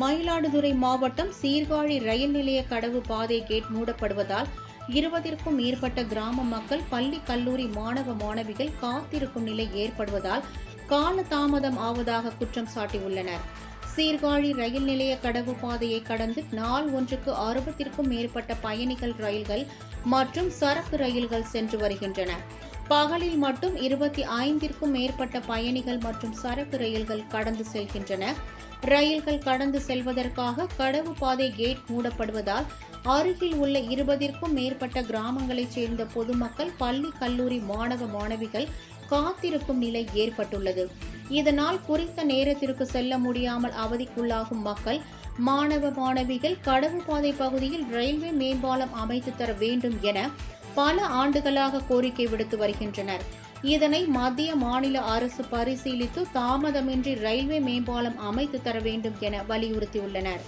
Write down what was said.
மயிலாடுதுறை மாவட்டம் சீர்காழி ரயில் நிலைய கடவு பாதை கேட் மூடப்படுவதால் 20ற்கும் மேற்பட்ட கிராம மக்கள் பள்ளி கல்லூரி மாணவ மாணவிகள் காத்திருக்கும் நிலை ஏற்படுவதால் கால தாமதம் ஆவதாக குற்றம் சாட்டியுள்ளனர். சீர்காழி ரயில் நிலைய கடவு பாதையை கடந்து நாள் ஒன்றுக்கு 60ற்கும் மேற்பட்ட பயணிகள் ரயில்கள் மற்றும் சரக்கு ரயில்கள் சென்று வருகின்றன. பகலில் மட்டும் 25ற்கும் மேற்பட்ட பயணிகள் மற்றும் சரக்கு ரயில்கள் கடந்து செல்கின்றன. ரயில்கள் கடந்து செல்வதற்காக கடவு பாதை கேட் மூடப்படுவதால் அருகில் உள்ள 20ற்கும் மேற்பட்ட கிராமங்களைச் சேர்ந்த பொதுமக்கள் பள்ளி கல்லூரி மாணவ மாணவிகள் காத்திருக்கும் நிலை ஏற்பட்டுள்ளது. இதனால் குறித்த நேரத்திற்கு செல்ல முடியாமல் அவதிக்குள்ளாகும் மக்கள் மாணவ மாணவிகள் கடவு பாதை பகுதியில் ரயில்வே மேம்பாலம் அமைத்து தர வேண்டும் என பல ஆண்டுகளாக கோரிக்கை விடுத்து வருகின்றனர். இதனை மத்திய மாநில அரசு பரிசீலித்து தாமதமின்றி ரயில்வே மேம்பாலம் அமைத்து தர வேண்டும் என வலியுறுத்தியுள்ளனர்.